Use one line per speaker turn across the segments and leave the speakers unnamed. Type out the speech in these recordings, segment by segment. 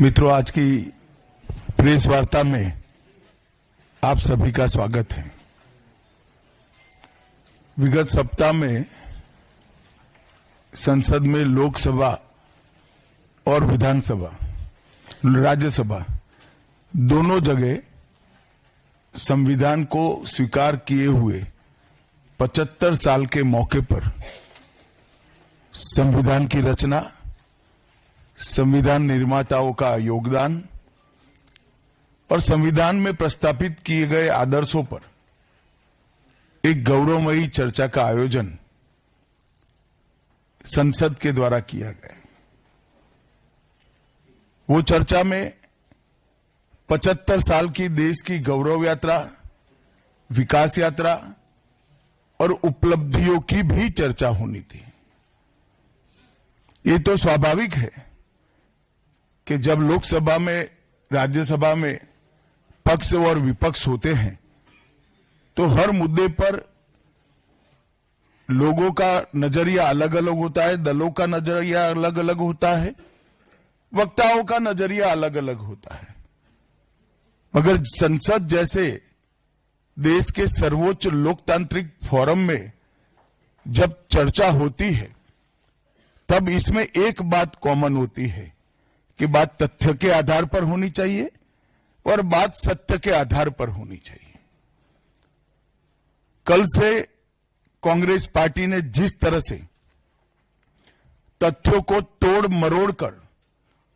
मित्रों, आज की प्रेस वार्ता में आप सभी का स्वागत है। विगत सप्ताह में संसद में लोकसभा और विधानसभा, राज्यसभा दोनों जगह संविधान को स्वीकार किए हुए 75 साल के मौके पर संविधान की रचना, संविधान निर्माताओं का योगदान और संविधान में प्रस्तावित किए गए आदर्शों पर एक गौरवमयी चर्चा का आयोजन संसद के द्वारा किया गया। वो चर्चा में 75 साल की देश की गौरव यात्रा, विकास यात्रा और उपलब्धियों की भी चर्चा होनी थी। ये तो स्वाभाविक है कि जब लोकसभा में, राज्यसभा में पक्ष और विपक्ष होते हैं तो हर मुद्दे पर लोगों का नजरिया अलग अलग होता है, दलों का नजरिया अलग अलग होता है, वक्ताओं का नजरिया अलग अलग होता है। मगर संसद जैसे देश के सर्वोच्च लोकतांत्रिक फोरम में जब चर्चा होती है तब इसमें एक बात कॉमन होती है कि बात तथ्य के आधार पर होनी चाहिए और बात सत्य के आधार पर होनी चाहिए। कल से कांग्रेस पार्टी ने जिस तरह से तथ्यों को तोड़ मरोड़ कर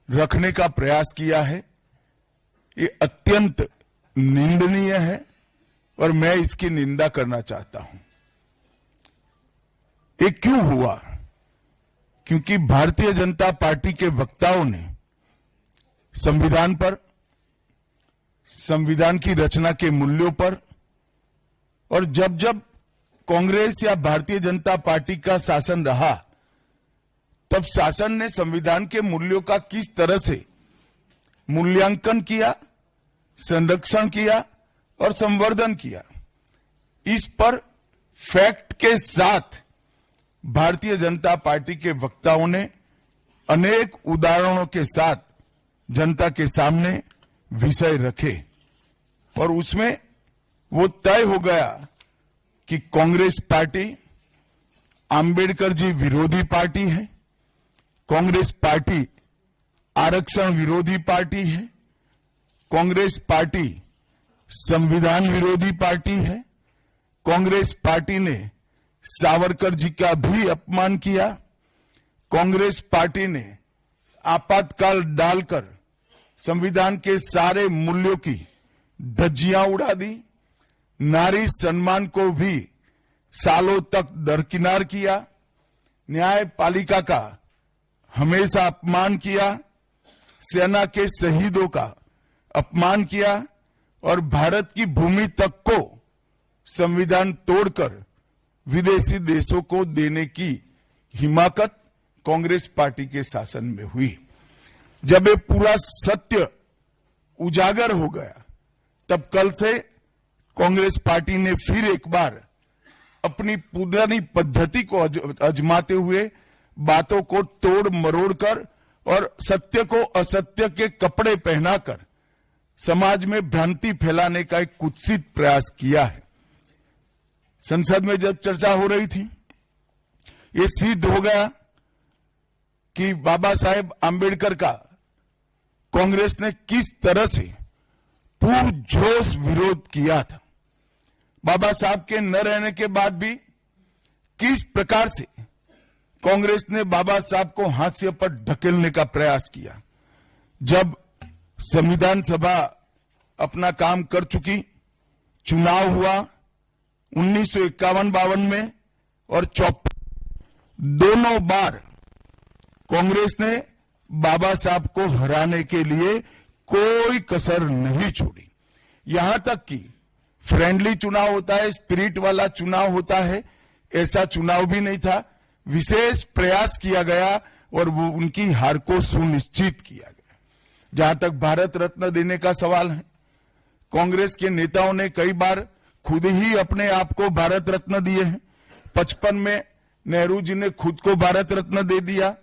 रखने का प्रयास किया है, ये अत्यंत निंदनीय है और मैं इसकी निंदा करना चाहता हूं। ये क्यों हुआ? क्योंकि भारतीय जनता पार्टी के वक्ताओं ने संविधान पर, संविधान की रचना के मूल्यों पर और जब जब कांग्रेस या भारतीय जनता पार्टी का शासन रहा तब शासन ने संविधान के मूल्यों का किस तरह से मूल्यांकन किया, संरक्षण किया और संवर्धन किया, इस पर फैक्ट के साथ भारतीय जनता पार्टी के वक्ताओं ने अनेक उदाहरणों के साथ जनता के सामने विषय रखे और उसमें वो तय हो गया कि कांग्रेस पार्टी आंबेडकर जी विरोधी पार्टी है, कांग्रेस पार्टी आरक्षण विरोधी पार्टी है, कांग्रेस पार्टी संविधान विरोधी पार्टी है, कांग्रेस पार्टी ने सावरकर जी का भी अपमान किया, कांग्रेस पार्टी ने आपातकाल डालकर संविधान के सारे मूल्यों की धज्जियां उड़ा दी, नारी सम्मान को भी सालों तक दरकिनार किया, न्यायपालिका का हमेशा अपमान किया, सेना के शहीदों का अपमान किया और भारत की भूमि तक को संविधान तोड़कर विदेशी देशों को देने की हिमाकत कांग्रेस पार्टी के शासन में हुई। जब ये पूरा सत्य उजागर हो गया तब कल से कांग्रेस पार्टी ने फिर एक बार अपनी पुरानी पद्धति को आजमाते हुए बातों को तोड़ मरोड़ कर और सत्य को असत्य के कपड़े पहनाकर समाज में भ्रांति फैलाने का एक कुत्सित प्रयास किया है। संसद में जब चर्चा हो रही थी, ये सिद्ध हो गया कि बाबा साहेब आंबेडकर का कांग्रेस ने किस तरह से पुरजोश विरोध किया था। बाबा साहब के न रहने के बाद भी किस प्रकार से कांग्रेस ने बाबा साहब को हाशिए पर ढकेलने का प्रयास किया। जब संविधान सभा अपना काम कर चुकी, चुनाव हुआ 1951-52 में और 54, दोनों बार कांग्रेस ने बाबा साहब को हराने के लिए कोई कसर नहीं छोड़ी। यहां तक कि फ्रेंडली चुनाव होता है, स्पिरिट वाला चुनाव होता है, ऐसा चुनाव भी नहीं था। विशेष प्रयास किया गया और वो उनकी हार को सुनिश्चित किया गया। जहां तक भारत रत्न देने का सवाल है, कांग्रेस के नेताओं ने कई बार खुद ही अपने आप को भारत रत्न दिए हैं। 55 में नेहरू जी ने खुद को भारत रत्न दे दिया,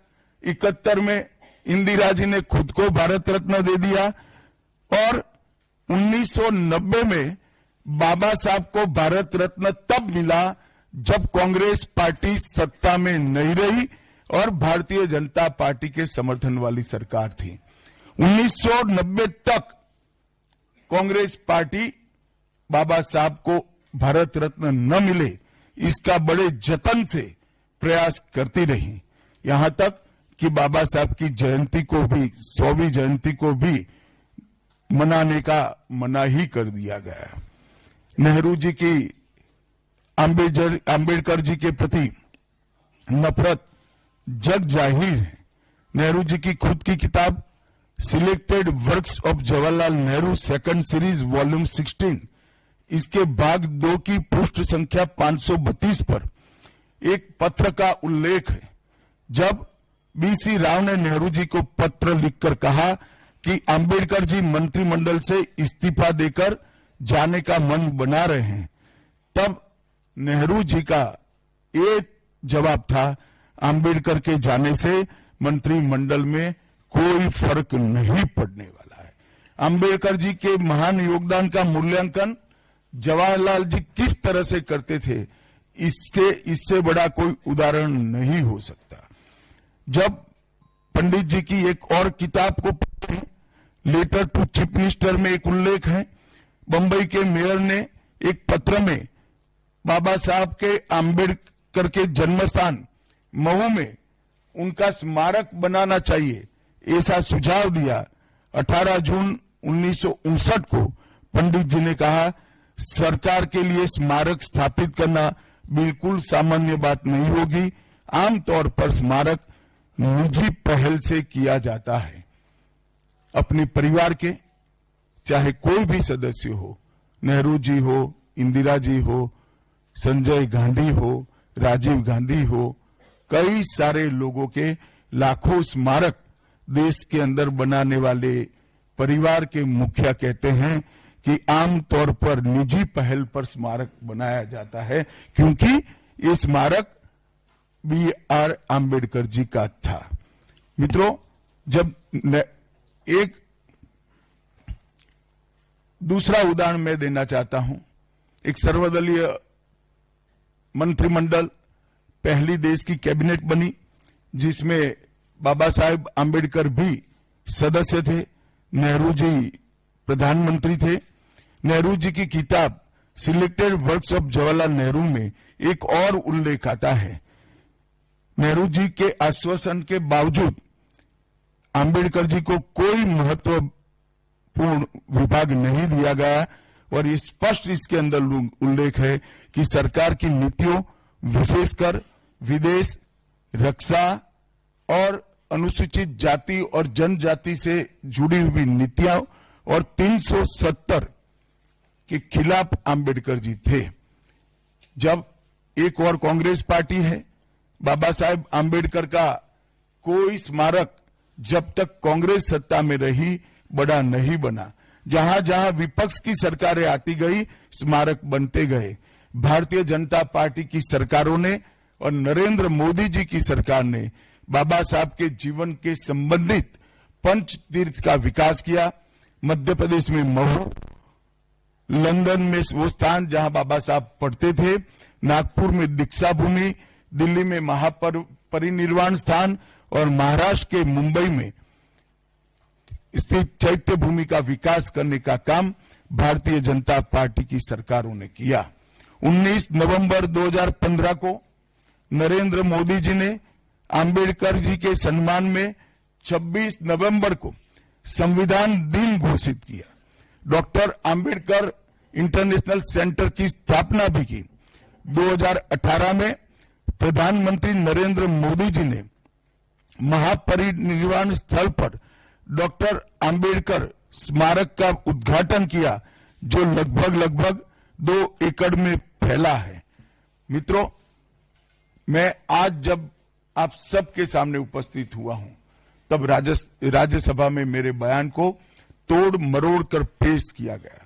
71 में इंदिरा जी ने खुद को भारत रत्न दे दिया और 1990 में बाबा साहब को भारत रत्न तब मिला जब कांग्रेस पार्टी सत्ता में नहीं रही और भारतीय जनता पार्टी के समर्थन वाली सरकार थी। 1990 तक कांग्रेस पार्टी बाबा साहब को भारत रत्न न मिले इसका बड़े जतन से प्रयास करती रही, यहां तक कि बाबा साहब की जयंती को भी 100वीं जयंती को भी मनाने का मना ही कर दिया गया। नेहरू जी की आंबेडकर जी के प्रति नफरत जग जाहिर है। नेहरू जी की खुद की किताब selected works of Jawaharlal Nehru second series volume 16 इसके भाग 2 की पृष्ठ संख्या 532 पर एक पत्र का उल्लेख है, जब बीसी राव ने नेहरू जी को पत्र लिखकर कहा कि आंबेडकर जी मंत्रिमंडल से इस्तीफा देकर जाने का मन बना रहे हैं, तब नेहरू जी का एक जवाब था, आंबेडकर के जाने से मंत्रिमंडल में कोई फर्क नहीं पड़ने वाला है। आंबेडकर जी के महान योगदान का मूल्यांकन जवाहरलाल जी किस तरह से करते थे, इससे बड़ा कोई उदाहरण नहीं हो सकता। जब पंडित जी की एक और किताब को पढ़ें, लेटर टू चीफ मिनिस्टर में एक उल्लेख है, बंबई के मेयर ने एक पत्र में बाबा साहब के आंबेडकर के जन्मस्थान महू में उनका स्मारक बनाना चाहिए ऐसा सुझाव दिया। 18 जून 1959 को पंडित जी ने कहा, सरकार के लिए स्मारक स्थापित करना बिल्कुल सामान्य बात नहीं होगी, आमतौर पर स्मारक निजी पहल से किया जाता है। अपने परिवार के चाहे कोई भी सदस्य हो, नेहरू जी हो, इंदिरा जी हो, संजय गांधी हो, राजीव गांधी हो, कई सारे लोगों के लाखों स्मारक देश के अंदर बनाने वाले परिवार के मुखिया कहते हैं कि आमतौर पर निजी पहल पर स्मारक बनाया जाता है, क्योंकि ये स्मारक B.R. आंबेडकर जी का था। मित्रों, जब एक दूसरा उदाहरण मैं देना चाहता हूं, एक सर्वदलीय मंत्रिमंडल पहली देश की कैबिनेट बनी जिसमें बाबा साहेब आंबेडकर भी सदस्य थे, नेहरू जी प्रधानमंत्री थे। नेहरू जी की किताब selected works of Jawaharlal Nehru में एक और उल्लेख आता है, नेहरू जी के आश्वासन के बावजूद आंबेडकर जी को कोई महत्वपूर्ण विभाग नहीं दिया गया और ये स्पष्ट इसके अंदर उल्लेख है कि सरकार की नीतियों विशेषकर विदेश, रक्षा और अनुसूचित जाति और जनजाति से जुड़ी हुई नीतियां और 370 के खिलाफ आंबेडकर जी थे। जब एक और कांग्रेस पार्टी है, बाबा साहेब आंबेडकर का कोई स्मारक जब तक कांग्रेस सत्ता में रही बड़ा नहीं बना। जहां जहां विपक्ष की सरकारें आती गई, स्मारक बनते गए। भारतीय जनता पार्टी की सरकारों ने और नरेंद्र मोदी जी की सरकार ने बाबा साहब के जीवन के संबंधित पंच तीर्थ का विकास किया। मध्य प्रदेश में महू, लंदन में वो स्थान जहां बाबा साहब पढ़ते थे, नागपुर में दीक्षा भूमि, दिल्ली में महापरिनिर्वाण स्थान और महाराष्ट्र के मुंबई में स्थित चैत्य भूमि का विकास करने का काम भारतीय जनता पार्टी की सरकारों ने किया। 19 नवंबर 2015 को नरेंद्र मोदी जी ने आंबेडकर जी के सम्मान में 26 नवंबर को संविधान दिन घोषित किया। डॉक्टर आंबेडकर इंटरनेशनल सेंटर की स्थापना भी की। 2018 में प्रधानमंत्री नरेंद्र मोदी जी ने महापरिनिर्वाण स्थल पर डॉक्टर आंबेडकर स्मारक का उद्घाटन किया, जो लगभग 2 एकड़ में फैला है। मित्रों, मैं आज जब आप सबके सामने उपस्थित हुआ हूं, तब राज्यसभा में मेरे बयान को तोड़ मरोड़ कर पेश किया गया।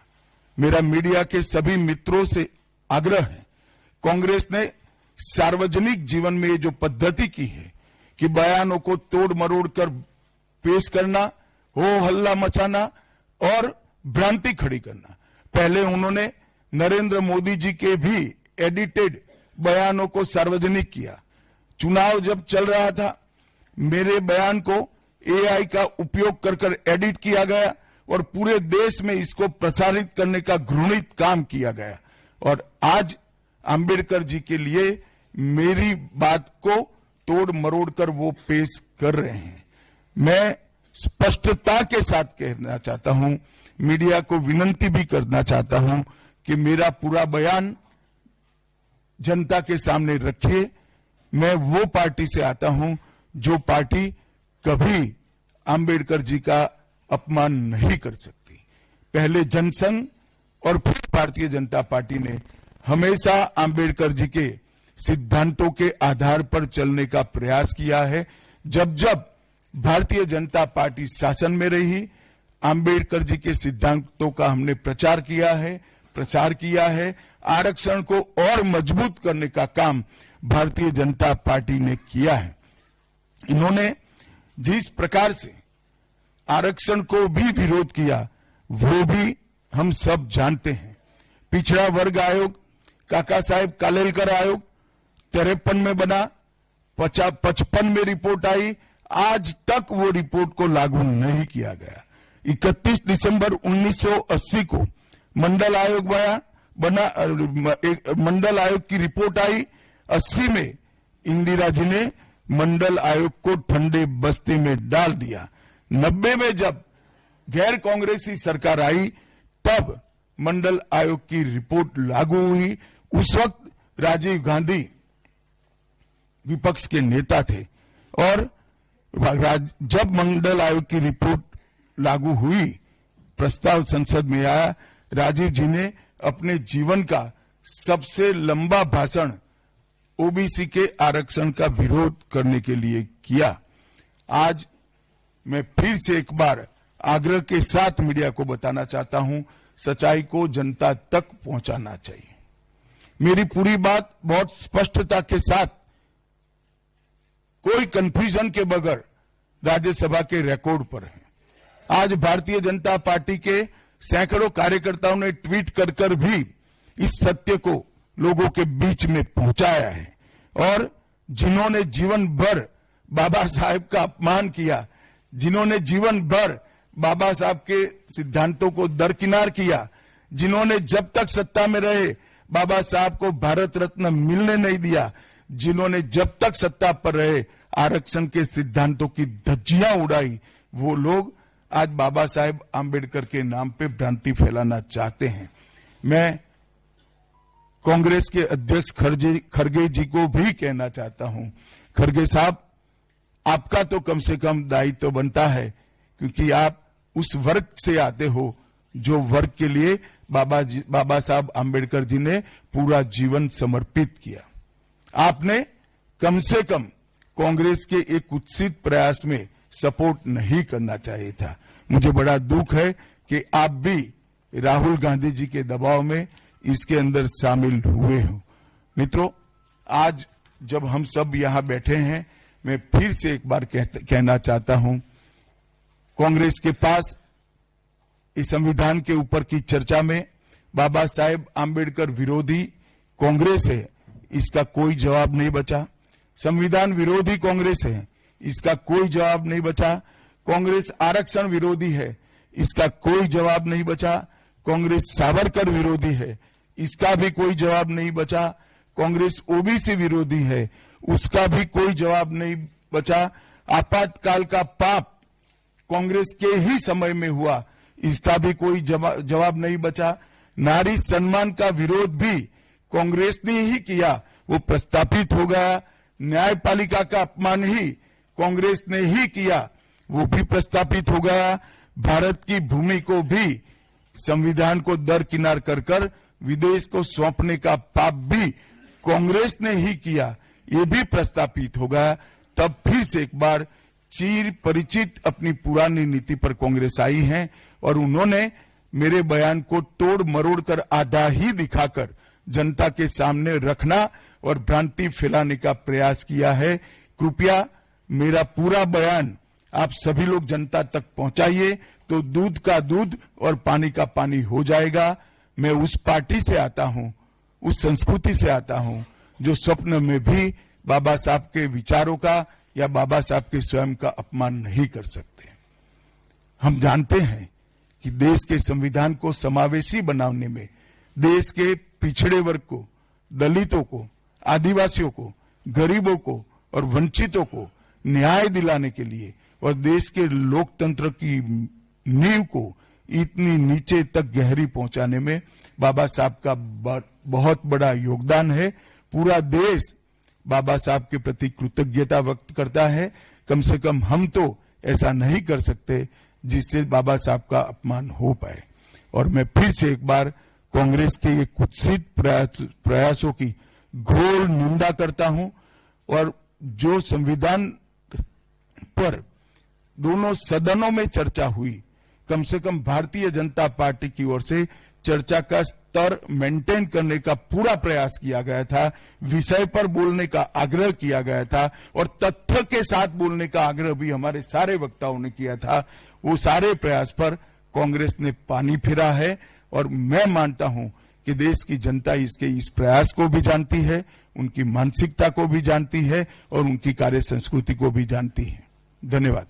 मेरा मीडिया के सभी मित्रों से आग्रह है, कांग्रेस ने सार्वजनिक जीवन में जो पद्धति की है कि बयानों को तोड़ मरोड़ कर पेश करना, हो हल्ला मचाना और भ्रांति खड़ी करना। पहले उन्होंने नरेंद्र मोदी जी के भी एडिटेड बयानों को सार्वजनिक किया। चुनाव जब चल रहा था, मेरे बयान को एआई का उपयोग कर एडिट किया गया और पूरे देश में इसको प्रसारित करने का घृणित काम किया गया। और आज अंबेडकर जी के लिए मेरी बात को तोड़ मरोड़ कर वो पेश कर रहे हैं। मैं स्पष्टता के साथ कहना चाहता हूं, मीडिया को विनती भी करना चाहता हूं कि मेरा पूरा बयान जनता के सामने रखिए। मैं वो पार्टी से आता हूं जो पार्टी कभी अंबेडकर जी का अपमान नहीं कर सकती। पहले जनसंघ और फिर भारतीय जनता पार्टी ने हमेशा अंबेडकर जी के सिद्धांतों के आधार पर चलने का प्रयास किया है। जब जब भारतीय जनता पार्टी शासन में रही, अंबेडकर जी के सिद्धांतों का हमने प्रचार किया है। आरक्षण को और मजबूत करने का काम भारतीय जनता पार्टी ने किया है। इन्होंने जिस प्रकार से आरक्षण को भी विरोध किया, वो भी हम सब जानते हैं। पिछड़ा वर्ग आयोग, काका साहेब कालेलकर आयोग 53 में बना, 55 में रिपोर्ट आई, आज तक वो रिपोर्ट को लागू नहीं किया गया। 31 दिसंबर 1980 को मंडल आयोग बना, मंडल आयोग की रिपोर्ट आई। 80 में इंदिरा जी ने मंडल आयोग को ठंडे बस्ते में डाल दिया। 90 में जब गैर कांग्रेसी सरकार आई, तब मंडल आयोग की रिपोर्ट लागू हुई। उस वक्त राजीव गांधी विपक्ष के नेता थे और जब मंडल आयोग की रिपोर्ट लागू हुई, प्रस्ताव संसद में आया, राजीव जी ने अपने जीवन का सबसे लंबा भाषण ओबीसी के आरक्षण का विरोध करने के लिए किया। आज मैं फिर से एक बार आग्रह के साथ मीडिया को बताना चाहता हूं, सच्चाई को जनता तक पहुंचाना चाहिए। मेरी पूरी बात बहुत स्पष्टता के साथ, कोई कंफ्यूजन के बगैर राज्यसभा के रिकॉर्ड पर है। आज भारतीय जनता पार्टी के सैकड़ों कार्यकर्ताओं ने ट्वीट कर भी इस सत्य को लोगों के बीच में पहुंचाया है। और जिन्होंने जीवन भर बाबा साहेब का अपमान किया, जिन्होंने जीवन भर बाबा साहब के सिद्धांतों को दरकिनार किया, जिन्होंने जब तक सत्ता में रहे बाबा साहब को भारत रत्न मिलने नहीं दिया, जिन्होंने जब तक सत्ता पर रहे आरक्षण के सिद्धांतों की धज्जियां उड़ाई, वो लोग आज बाबा साहेब आंबेडकर के नाम पे भ्रांति फैलाना चाहते हैं। मैं कांग्रेस के अध्यक्ष खड़गे जी को भी कहना चाहता हूं, खड़गे साहब, आपका तो कम से कम दायित्व बनता है, क्योंकि आप उस वर्ग से आते हो जो वर्ग के लिए बाबा साहब आंबेडकर जी ने पूरा जीवन समर्पित किया। आपने कम से कम कांग्रेस के एक कुत्सित प्रयास में सपोर्ट नहीं करना चाहिए था। मुझे बड़ा दुख है कि आप भी राहुल गांधी जी के दबाव में इसके अंदर शामिल हुए हो। मित्रों, आज जब हम सब यहां बैठे हैं, मैं फिर से एक बार कहना चाहता हूं, कांग्रेस के पास इस संविधान के ऊपर की चर्चा में बाबा साहेब आंबेडकर विरोधी कांग्रेस है, इसका कोई जवाब नहीं बचा। संविधान विरोधी कांग्रेस है, इसका कोई जवाब नहीं बचा। कांग्रेस आरक्षण विरोधी है, इसका कोई जवाब नहीं बचा। कांग्रेस सावरकर विरोधी है, इसका भी कोई जवाब नहीं बचा। कांग्रेस ओबीसी विरोधी है, उसका भी कोई जवाब नहीं बचा। आपातकाल का पाप कांग्रेस के ही समय में हुआ, इसका भी कोई जवाब नहीं बचा। नारी सम्मान का विरोध भी कांग्रेस ने ही किया, वो प्रस्तापित हो गया। न्यायपालिका का अपमान ही कांग्रेस ने ही किया, वो भी प्रस्तापित हो गया। भारत की भूमि को भी संविधान को दरकिनार कर विदेश को सौंपने का पाप भी कांग्रेस ने ही किया, ये भी प्रस्तापित हो गया। तब फिर से एक बार चिर परिचित अपनी पुरानी नीति पर कांग्रेस आई है और उन्होंने मेरे बयान को तोड़ मरोड़ कर आधा ही दिखाकर जनता के सामने रखना और भ्रांति फैलाने का प्रयास किया है। कृपया मेरा पूरा बयान आप सभी लोग जनता तक पहुंचाइए तो दूध का दूध और पानी का पानी हो जाएगा। मैं उस पार्टी से आता हूं, उस संस्कृति से आता हूं जो स्वप्न में भी बाबा साहब के विचारों का या बाबा साहब के स्वयं का अपमान नहीं कर सकते। हम जानते हैं कि देश के संविधान को समावेशी बनाने में देश के पिछड़े वर्ग को, दलितों को, आदिवासियों को, गरीबों को और वंचितों को न्याय दिलाने के लिए और देश के लोकतंत्र की नींव को इतनी नीचे तक गहरी पहुंचाने में बाबा साहब का बहुत बड़ा योगदान है। पूरा देश बाबा साहब के प्रति कृतज्ञता व्यक्त करता है। कम से कम हम तो ऐसा नहीं कर सकते जिससे बाबा साहब का अपमान हो पाए। और मैं फिर से एक बार कांग्रेस के ये कुत्सित प्रयासों की घोर निंदा करता हूं और जो संविधान पर दोनों सदनों में चर्चा हुई, कम से कम भारतीय जनता पार्टी की ओर से चर्चा का स्तर मेंटेन करने का पूरा प्रयास किया गया था, विषय पर बोलने का आग्रह किया गया था और तथ्य के साथ बोलने का आग्रह भी हमारे सारे वक्ताओं ने किया था। वो सारे प्रयास पर कांग्रेस ने पानी फिरा है और मैं मानता हूं कि देश की जनता इसके इस प्रयास को भी जानती है, उनकी मानसिकता को भी जानती है और उनकी कार्य संस्कृति को भी जानती है। धन्यवाद।